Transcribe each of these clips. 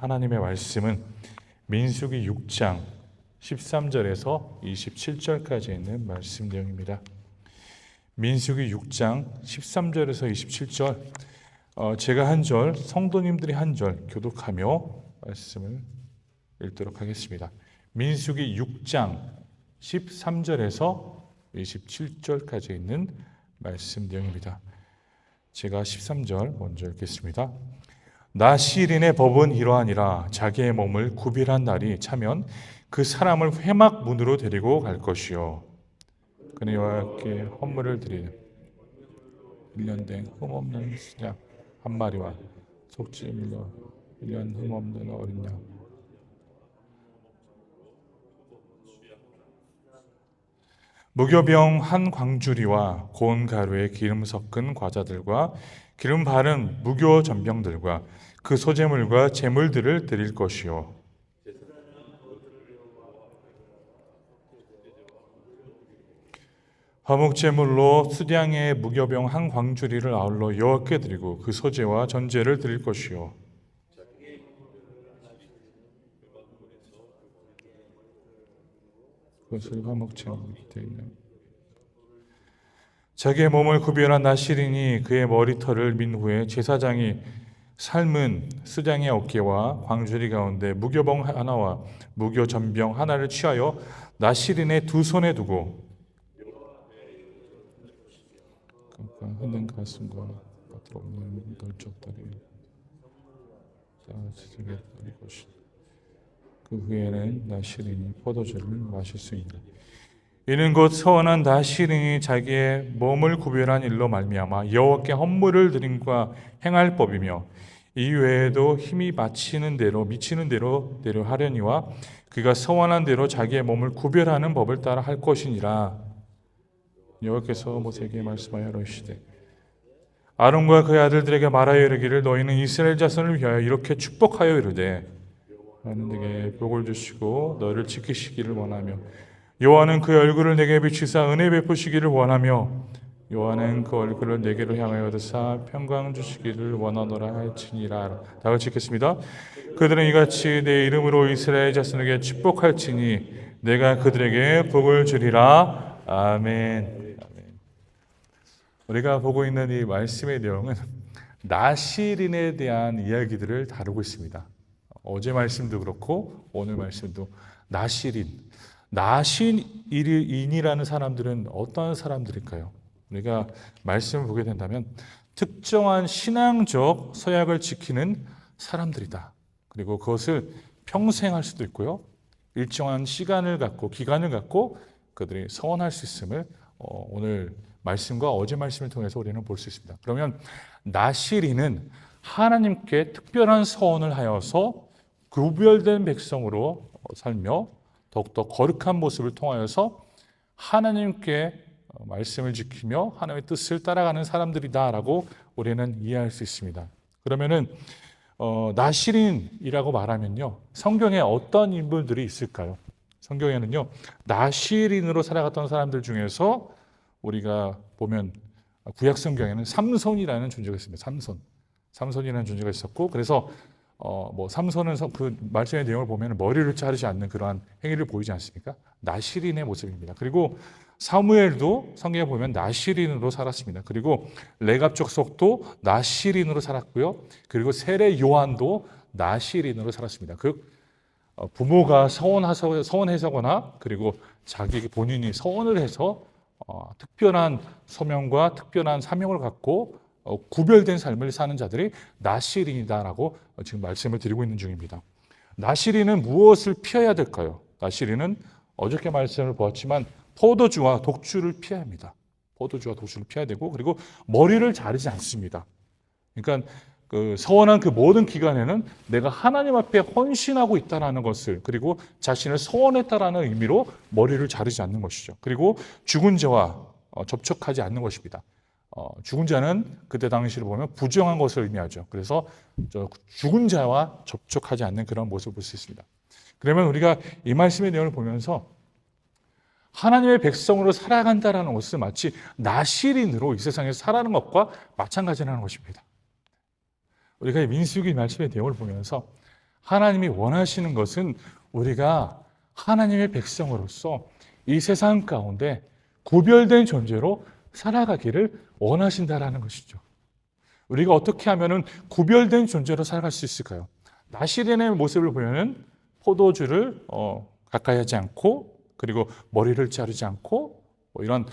하나님의 말씀은 민수기 6장 13절에서 27절까지 있는 말씀 내용입니다. 민수기 6장 13절에서 27절, 제가 한 절, 성도님들이 한 절 교독하며 말씀을 읽도록 하겠습니다. 민수기 6장 13절에서 27절까지 있는 말씀 내용입니다. 제가 13절 먼저 읽겠습니다. 나시린의 법은 이러하니라. 자기의 몸을 구별한 날이 차면 그 사람을 회막 문으로 데리고 갈 것이요, 그는 여호와께 헌물을 드리는 1년 된 흠없는 양 한 마리와 속지 물려 1년 흠없는 어린 양, 무교병 한 광주리와 고운 가루에 기름 섞은 과자들과 기름 바른 무교 전병들과 그 소제물과 제물들을 드릴 것이요, 화목제물로 수량의 무교병 한 광주리를 아울러 여호와께 드리고 그 소제와 전제를 드릴 것이요, 그것을 화목제물 밑에 있는 자기의 몸을 구별한 나시린이 그의 머리털을 민 후에 제사장이 삶은 수장의 어깨와 광주리 가운데 무교병 하나와 무교 전병 하나를 취하여 나시린의 두 손에 두고 흔든 가슴과 겉으로 없는 널쩍 다리를 지지게 다릴 것이다. 그 후에는 나시린이 포도주를 마실 수 있다. 이는 곧 서원한 나시린이 자기의 몸을 구별한 일로 말미암아 여호와께 헌물을 드림과 행할 법이며 이 외에도 힘이 미치는 대로 하려니와 그가 서원한 대로 자기의 몸을 구별하는 법을 따라 할 것이니라. 여호와께서 모세에게 말씀하여 이르시되 아론과 그의 아들들에게 말하여 이르기를 너희는 이스라엘 자손을 위하여 이렇게 축복하여 이르되 나는 네게 복을 주시고 너희를 지키시기를 원하며 여호와는 그의 얼굴을 내게 비추사 은혜 베푸시기를 원하며 여호와는 그 얼굴을 내게로 향하여 드사 평강 주시기를 원하노라 할지니라. 다 같이 읽겠습니다. 그들은 이같이 내 이름으로 이스라엘 자손에게 축복할지니 내가 그들에게 복을 주리라. 아멘. 우리가 보고 있는 이 말씀의 내용은 나시린에 대한 이야기들을 다루고 있습니다. 어제 말씀도 그렇고 오늘 말씀도 나시린이라는 사람들은 어떤 사람들일까요? 우리가 말씀을 보게 된다면 특정한 신앙적 서약을 지키는 사람들이다. 그리고 그것을 평생 할 수도 있고요, 일정한 시간을 갖고 기간을 갖고 그들이 서원할 수 있음을 오늘 말씀과 어제 말씀을 통해서 우리는 볼 수 있습니다. 그러면 나시린은 하나님께 특별한 서원을 하여서 구별된 백성으로 살며 더욱더 거룩한 모습을 통하여서 하나님께 말씀을 지키며 하나님의 뜻을 따라가는 사람들이다라고 우리는 이해할 수 있습니다. 그러면은 나시린이라고 말하면요, 성경에 어떤 인물들이 있을까요? 성경에는요, 나시린으로 살아갔던 사람들 중에서 우리가 보면 구약 성경에는 삼손이라는 존재가 있습니다. 삼손이라는 존재가 있었고, 그래서 삼손은 그 말씀의 내용을 보면 머리를 자르지 않는 그러한 행위를 보이지 않습니까? 나시린의 모습입니다. 그리고 사무엘도 성경에 보면 나시린으로 살았습니다. 그리고 레갑 족속도 나시린으로 살았고요. 그리고 세례 요한도 나시린으로 살았습니다. 그 부모가 서원해서거나 그리고 자기 본인이 서원을 해서 특별한 소명과 특별한 사명을 갖고 구별된 삶을 사는 자들이 나시린이다라고 지금 말씀을 드리고 있는 중입니다. 나시린은 무엇을 피해야 될까요? 나시린은 어저께 말씀을 보았지만 포도주와 독주를 피해야 합니다. 포도주와 독주를 피해야 되고, 그리고 머리를 자르지 않습니다. 그러니까 서원한 그 모든 기간에는 내가 하나님 앞에 헌신하고 있다는 것을, 그리고 자신을 서원했다라는 의미로 머리를 자르지 않는 것이죠. 그리고 죽은 자와 접촉하지 않는 것입니다. 죽은 자는 그때 당시를 보면 부정한 것을 의미하죠. 그래서 죽은 자와 접촉하지 않는 그런 모습을 볼 수 있습니다. 그러면 우리가 이 말씀의 내용을 보면서 하나님의 백성으로 살아간다는 것은 마치 나시린으로 이 세상에서 살아가는 것과 마찬가지라는 것입니다. 우리가 민수기 말씀의 내용을 보면서 하나님이 원하시는 것은 우리가 하나님의 백성으로서 이 세상 가운데 구별된 존재로 살아가기를 원하신다라는 것이죠. 우리가 어떻게 하면 구별된 존재로 살아갈 수 있을까요? 나시린의 모습을 보면 포도주를 가까이 하지 않고, 그리고 머리를 자르지 않고, 이런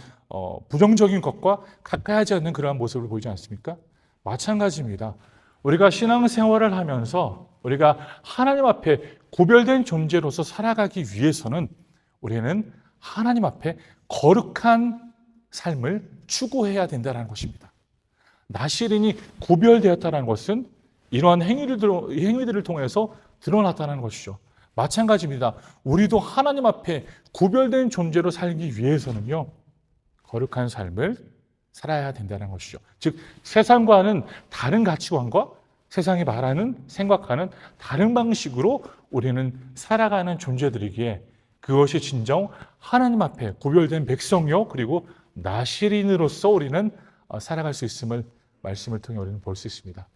부정적인 것과 가까이 하지 않는 그러한 모습을 보이지 않습니까? 마찬가지입니다. 우리가 신앙생활을 하면서 우리가 하나님 앞에 구별된 존재로서 살아가기 위해서는 우리는 하나님 앞에 거룩한 삶을 추구해야 된다는 것입니다. 나시린이 구별되었다는 것은 이러한 행위들을 통해서 드러났다는 것이죠. 마찬가지입니다. 우리도 하나님 앞에 구별된 존재로 살기 위해서는요, 거룩한 삶을 살아야 된다는 것이죠. 즉, 세상과는 다른 가치관과 세상이 말하는, 생각하는 다른 방식으로 우리는 살아가는 존재들이기에 그것이 진정 하나님 앞에 구별된 백성이요, 그리고 나시린으로서 우리는 살아갈 수 있음을 말씀을 통해 우리는 볼 수 있습니다.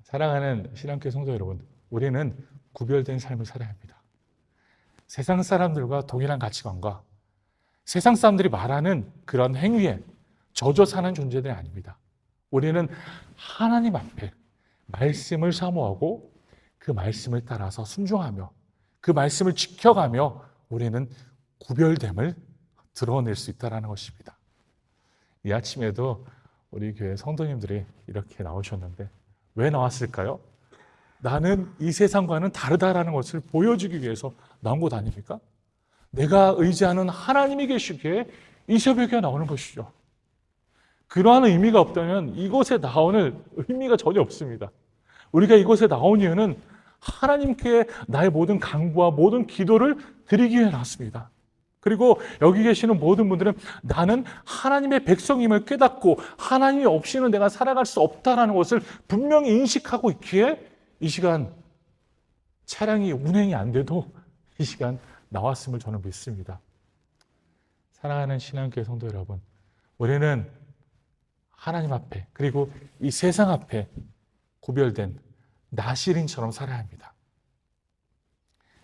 사랑하는 신앙교회 성도 여러분, 우리는 구별된 삶을 살아야 합니다. 세상 사람들과 동일한 가치관과 세상 사람들이 말하는 그런 행위에 젖어 사는 존재들이 아닙니다. 우리는 하나님 앞에 말씀을 사모하고 그 말씀을 따라서 순종하며 그 말씀을 지켜가며 우리는 구별됨을 드러낼 수 있다는 것입니다. 이 아침에도 우리 교회 성도님들이 이렇게 나오셨는데 왜 나왔을까요? 나는 이 세상과는 다르다라는 것을 보여주기 위해서 나온 것 아닙니까? 내가 의지하는 하나님이 계시기에 이 새벽에 나오는 것이죠. 그러한 의미가 없다면 이곳에 나오는 의미가 전혀 없습니다. 우리가 이곳에 나온 이유는 하나님께 나의 모든 간구와 모든 기도를 드리기 위해 나왔습니다. 그리고 여기 계시는 모든 분들은 나는 하나님의 백성임을 깨닫고 하나님이 없이는 내가 살아갈 수 없다는 것을 분명히 인식하고 있기에 이 시간 차량이 운행이 안 돼도 이 시간 나왔음을 저는 믿습니다. 사랑하는 신앙교회 성도 여러분, 우리는 하나님 앞에 그리고 이 세상 앞에 구별된 나시린처럼 살아야 합니다.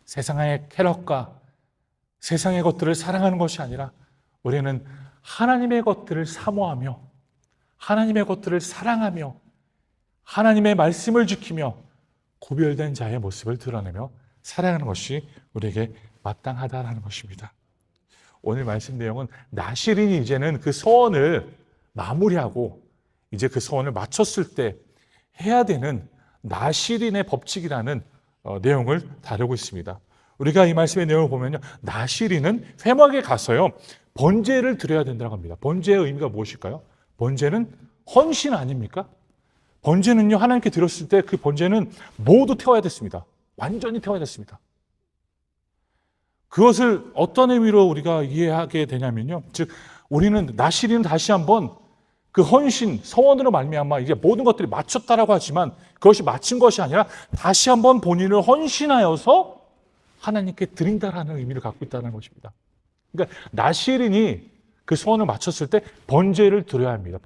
세상의 쾌락과 세상의 것들을 사랑하는 것이 아니라 우리는 하나님의 것들을 사모하며 하나님의 것들을 사랑하며 하나님의 말씀을 지키며 구별된 자의 모습을 드러내며 살아가는 것이 우리에게 마땅하다라는 것입니다. 오늘 말씀 내용은 나시린이 이제는 그 소원을 마무리하고 이제 그 소원을 마쳤을 때 해야 되는 나시린의 법칙이라는 내용을 다루고 있습니다. 우리가 이 말씀의 내용을 보면요, 나시린은 회막에 가서요 번제를 드려야 된다고 합니다. 번제의 의미가 무엇일까요? 번제는 헌신 아닙니까? 번제는요, 하나님께 드렸을 때 그 번제는 모두 태워야 됐습니다. 완전히 태워야 됐습니다. 그것을 어떤 의미로 우리가 이해하게 되냐면요, 즉 우리는 나시린은 다시 한번 그 헌신, 서원으로 말미암아 이제 모든 것들이 마쳤다라고 하지만 그것이 마친 것이 아니라 다시 한번 본인을 헌신하여서 하나님께 드린다라는 의미를 갖고 있다는 것입니다. 그러니까 나시린이 그 소원을 마쳤을 때 번제를 드려야 합니다.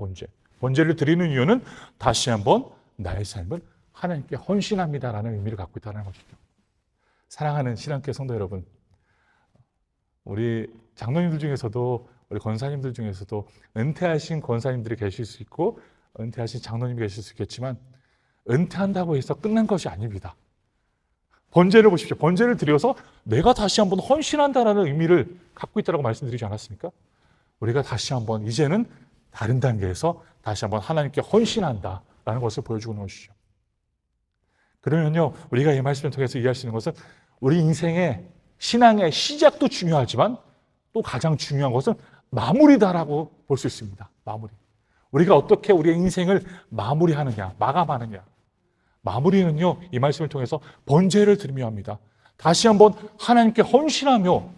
번제를 드리는 이유는 다시 한번 나의 삶을 하나님께 헌신합니다라는 의미를 갖고 있다는 것이죠. 사랑하는 신앙교회 성도 여러분, 우리 장로님들 중에서도 우리 권사님들 중에서도 은퇴하신 권사님들이 계실 수 있고 은퇴하신 장로님이 계실 수 있겠지만 은퇴한다고 해서 끝난 것이 아닙니다. 번제를 보십시오. 번제를 드려서 내가 다시 한번 헌신한다라는 의미를 갖고 있다고 말씀드리지 않았습니까? 우리가 다시 한번 이제는 다른 단계에서 다시 한번 하나님께 헌신한다라는 것을 보여주는 것이죠. 그러면요, 우리가 이 말씀을 통해서 이해할 수 있는 것은 우리 인생의 신앙의 시작도 중요하지만 또 가장 중요한 것은 마무리다라고 볼 수 있습니다. 마무리. 우리가 어떻게 우리의 인생을 마무리하느냐, 마감하느냐. 마무리는요, 이 말씀을 통해서 번제를 드리며 합니다. 다시 한번 하나님께 헌신하며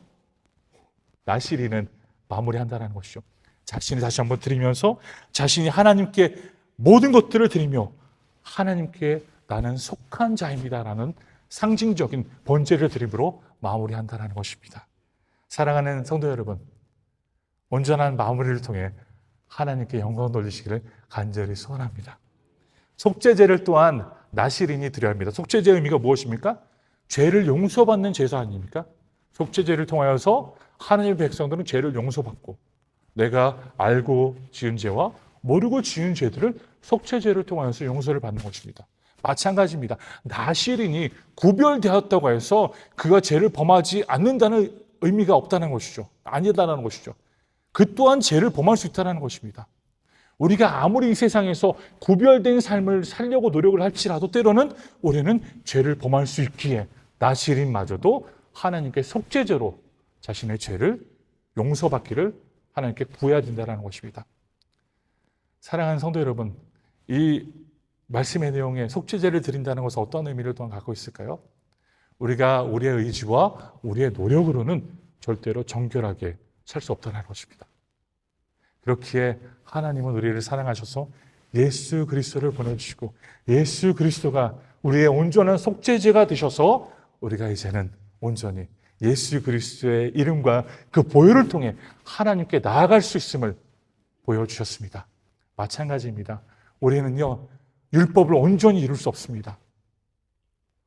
나시린은 마무리한다는 것이죠. 자신이 다시 한번 드리면서 자신이 하나님께 모든 것들을 드리며 하나님께 나는 속한 자입니다라는 상징적인 번제를 드림으로 마무리한다는 것입니다. 사랑하는 성도 여러분, 온전한 마무리를 통해 하나님께 영광 돌리시기를 간절히 소원합니다. 속죄제를 또한 나시린이 드려야 합니다. 속죄제의 의미가 무엇입니까? 죄를 용서받는 제사 아닙니까? 속죄제를 통하여서 하나님의 백성들은 죄를 용서받고 내가 알고 지은 죄와 모르고 지은 죄들을 속죄제를 통하여서 용서를 받는 것입니다. 마찬가지입니다. 나시린이 구별되었다고 해서 그가 죄를 범하지 않는다는 의미가 없다는 것이죠. 아니다라는 것이죠. 그 또한 죄를 범할 수 있다는 것입니다. 우리가 아무리 이 세상에서 구별된 삶을 살려고 노력을 할지라도 때로는 우리는 죄를 범할 수 있기에 나시린마저도 하나님께 속죄제로 자신의 죄를 용서받기를 하나님께 구해야 된다는 것입니다. 사랑하는 성도 여러분, 이 말씀의 내용에 속죄제를 드린다는 것은 어떤 의미를 또한 갖고 있을까요? 우리가 우리의 의지와 우리의 노력으로는 절대로 정결하게 살 수 없다는 것입니다. 그렇기에 하나님은 우리를 사랑하셔서 예수 그리스도를 보내주시고 예수 그리스도가 우리의 온전한 속죄제가 되셔서 우리가 이제는 온전히 예수 그리스도의 이름과 그 보혈을 통해 하나님께 나아갈 수 있음을 보여주셨습니다. 마찬가지입니다. 우리는요, 율법을 온전히 이룰 수 없습니다.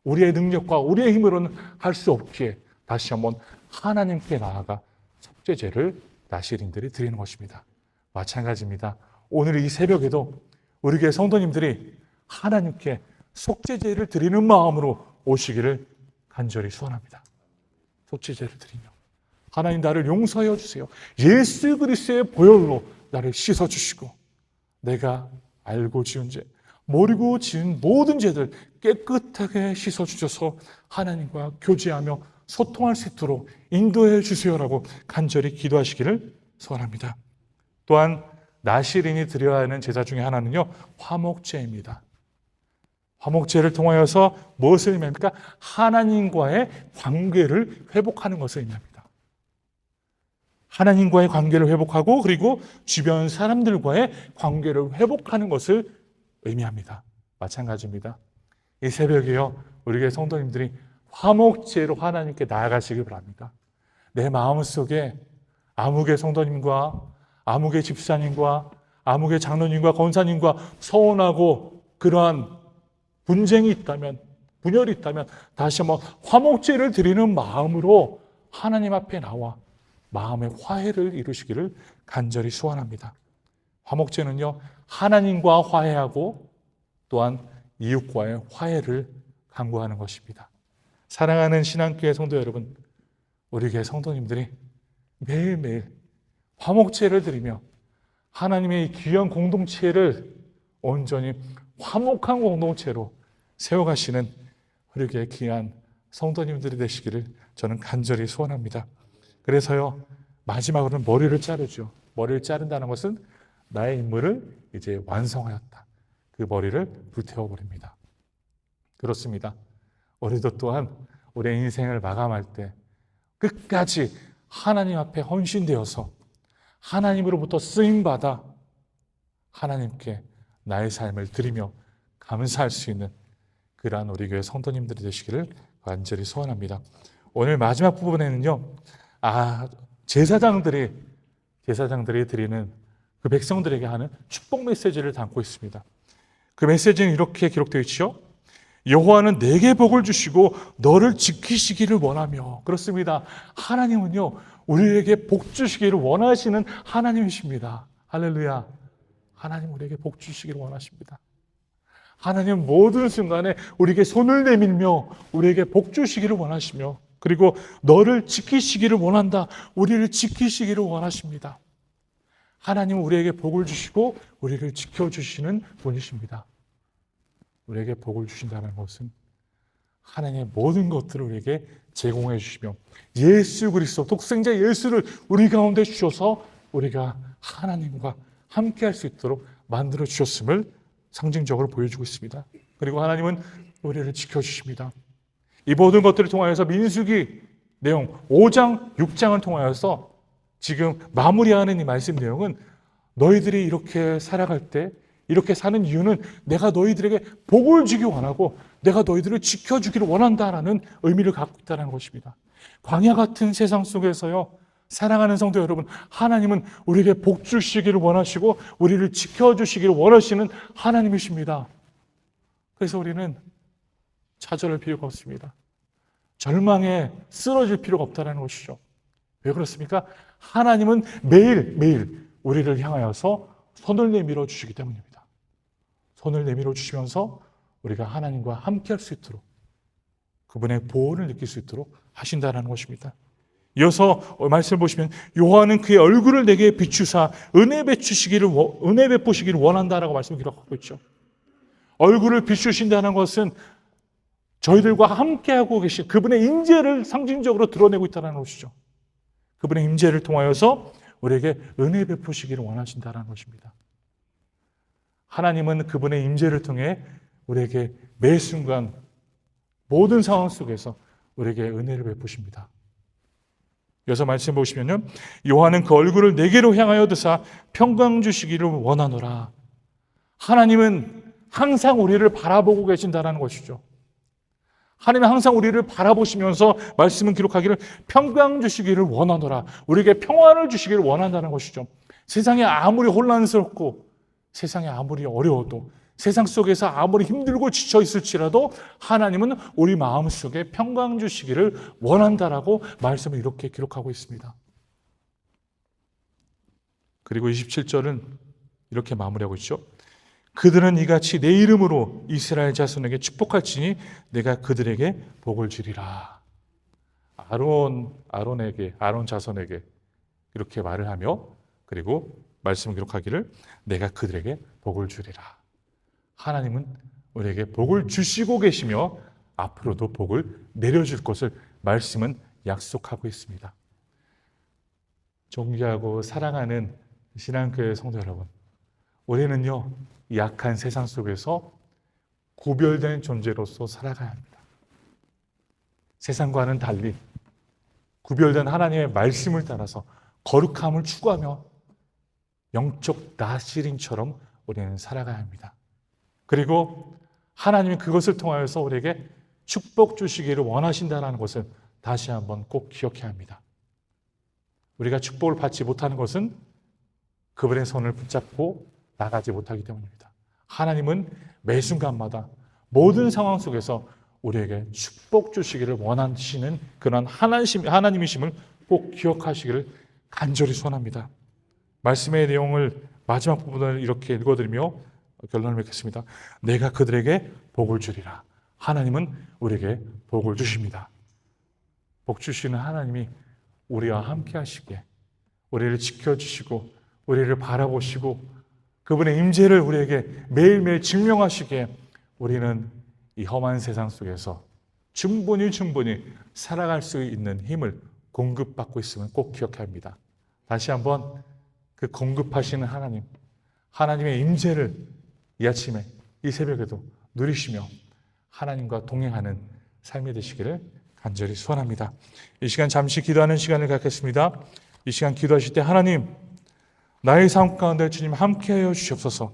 우리의 능력과 우리의 힘으로는 할 수 없기에 다시 한번 하나님께 나아가 속죄제를 나시린들이 드리는 것입니다. 마찬가지입니다. 오늘 이 새벽에도 우리 교회 성도님들이 하나님께 속죄제를 드리는 마음으로 오시기를 간절히 소원합니다. 속죄제를 드리며 하나님 나를 용서하여 주세요. 예수 그리스도의 보혈로 나를 씻어주시고 내가 알고 지은 죄, 모르고 지은 모든 죄들 깨끗하게 씻어주셔서 하나님과 교제하며 소통할 수 있도록 인도해 주세요라고 간절히 기도하시기를 소원합니다. 또한 나시린이 드려야 하는 제사 중에 하나는요, 화목제입니다. 화목제를 통하여서 무엇을 의미합니까? 하나님과의 관계를 회복하는 것을 의미합니다. 하나님과의 관계를 회복하고 그리고 주변 사람들과의 관계를 회복하는 것을 의미합니다. 마찬가지입니다. 이 새벽에요, 우리 교회 성도님들이 화목제로 하나님께 나아가시길 바랍니다. 내 마음속에 아무개 성도님과 아무개 집사님과 아무개 장로님과 권사님과 서운하고 그러한 분쟁이 있다면, 분열이 있다면 다시 한번 화목제를 드리는 마음으로 하나님 앞에 나와 마음의 화해를 이루시기를 간절히 소원합니다. 화목제는요, 하나님과 화해하고 또한 이웃과의 화해를 강구하는 것입니다. 사랑하는 신앙교회 성도 여러분, 우리 교회 성도님들이 매일매일 화목제를 드리며 하나님의 이 귀한 공동체를 온전히 화목한 공동체로 세워가시는 우리 교회 귀한 성도님들이 되시기를 저는 간절히 소원합니다. 그래서요, 마지막으로는 머리를 자르죠. 머리를 자른다는 것은 나의 임무를 이제 완성하였다. 그 머리를 불태워버립니다. 그렇습니다. 우리도 또한 우리의 인생을 마감할 때 끝까지 하나님 앞에 헌신되어서 하나님으로부터 쓰임받아 하나님께 나의 삶을 드리며 감사할 수 있는 그러한 우리 교회 성도님들이 되시기를 간절히 소원합니다. 오늘 마지막 부분에는요, 제사장들이 드리는 그 백성들에게 하는 축복 메시지를 담고 있습니다. 그 메시지는 이렇게 기록되어 있죠. 여호와는 내게 복을 주시고 너를 지키시기를 원하며. 그렇습니다. 하나님은요, 우리에게 복 주시기를 원하시는 하나님이십니다. 할렐루야. 하나님 우리에게 복 주시기를 원하십니다. 하나님 모든 순간에 우리에게 손을 내밀며 우리에게 복 주시기를 원하시며 그리고 너를 지키시기를 원한다. 우리를 지키시기를 원하십니다. 하나님은 우리에게 복을 주시고 우리를 지켜주시는 분이십니다. 우리에게 복을 주신다는 것은 하나님의 모든 것들을 우리에게 제공해 주시며 예수 그리스도 독생자 예수를 우리 가운데 주셔서 우리가 하나님과 함께 할 수 있도록 만들어 주셨음을 상징적으로 보여주고 있습니다. 그리고 하나님은 우리를 지켜주십니다. 이 모든 것들을 통하여서 민수기 내용 5장, 6장을 통하여서 지금 마무리하는 이 말씀 내용은 너희들이 이렇게 살아갈 때 이렇게 사는 이유는 내가 너희들에게 복을 주기 원하고 내가 너희들을 지켜주기를 원한다라는 의미를 갖고 있다는 것입니다. 광야 같은 세상 속에서요, 사랑하는 성도 여러분, 하나님은 우리에게 복 주시기를 원하시고 우리를 지켜주시기를 원하시는 하나님이십니다. 그래서 우리는 좌절할 필요가 없습니다. 절망에 쓰러질 필요가 없다는 것이죠. 왜 그렇습니까? 하나님은 매일매일 우리를 향하여서 손을 내밀어 주시기 때문입니다. 손을 내밀어 주시면서 우리가 하나님과 함께 할 수 있도록, 그분의 보호를 느낄 수 있도록 하신다는 것입니다. 이어서 말씀을 보시면 여호와는 그의 얼굴을 내게 비추사 은혜 베푸시기를 원한다라고 말씀을 기록하고 있죠. 얼굴을 비추신다는 것은 저희들과 함께하고 계신 그분의 임재를 상징적으로 드러내고 있다는 것이죠. 그분의 임재를 통하여서 우리에게 은혜 베푸시기를 원하신다는 것입니다. 하나님은 그분의 임재를 통해 우리에게 매 순간 모든 상황 속에서 우리에게 은혜를 베푸십니다. 여기서 말씀 보시면요, 여호와는 그 얼굴을 내게로 향하여 드사 평강 주시기를 원하노라. 하나님은 항상 우리를 바라보고 계신다는 것이죠. 하나님은 항상 우리를 바라보시면서 말씀은 기록하기를 평강 주시기를 원하노라. 우리에게 평안을 주시기를 원한다는 것이죠. 세상이 아무리 혼란스럽고 세상이 아무리 어려워도, 세상 속에서 아무리 힘들고 지쳐 있을지라도 하나님은 우리 마음속에 평강 주시기를 원한다라고 말씀을 이렇게 기록하고 있습니다. 그리고 27절은 이렇게 마무리하고 있죠. 그들은 이같이 내 이름으로 이스라엘 자손에게 축복할지니 내가 그들에게 복을 주리라. 아론 자손에게 이렇게 말을 하며, 그리고 말씀을 기록하기를 내가 그들에게 복을 주리라. 하나님은 우리에게 복을 주시고 계시며 앞으로도 복을 내려줄 것을 말씀은 약속하고 있습니다. 존귀하고 사랑하는 신앙교회 성도 여러분, 우리는요, 약한 세상 속에서 구별된 존재로서 살아가야 합니다. 세상과는 달리 구별된 하나님의 말씀을 따라서 거룩함을 추구하며 영적 나시린처럼 우리는 살아가야 합니다. 그리고 하나님이 그것을 통하여서 우리에게 축복 주시기를 원하신다는 것을 다시 한번 꼭 기억해야 합니다. 우리가 축복을 받지 못하는 것은 그분의 손을 붙잡고 나가지 못하기 때문입니다. 하나님은 매 순간마다 모든 상황 속에서 우리에게 축복 주시기를 원하시는 그런 하나님이심을 꼭 기억하시기를 간절히 소원합니다. 말씀의 내용을 마지막 부분을 이렇게 읽어드리며 결론을 맺겠습니다. 내가 그들에게 복을 주리라. 하나님은 우리에게 복을 주십니다. 복 주시는 하나님이 우리와 함께 하시기에, 우리를 지켜주시고 우리를 바라보시고 그분의 임재를 우리에게 매일매일 증명하시기에 우리는 이 험한 세상 속에서 충분히 살아갈 수 있는 힘을 공급받고 있음을 꼭 기억해야 합니다. 다시 한번 그 공급하시는 하나님의 임재를 이 아침에, 이 새벽에도 누리시며 하나님과 동행하는 삶이 되시기를 간절히 소원합니다. 이 시간 잠시 기도하는 시간을 갖겠습니다. 이 시간 기도하실 때 하나님, 나의 삶 가운데 주님 함께하여 주시옵소서.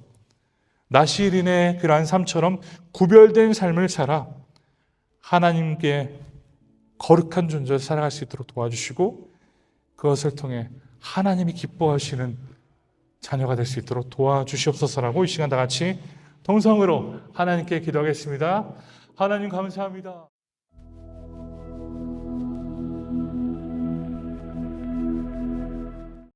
나시린의 그러한 삶처럼 구별된 삶을 살아 하나님께 거룩한 존재로 살아갈 수 있도록 도와주시고, 그것을 통해 하나님이 기뻐하시는 자녀가 될 수 있도록 도와주시옵소서라고 이 시간 다 같이 동성으로 하나님께 기도하겠습니다. 하나님 감사합니다.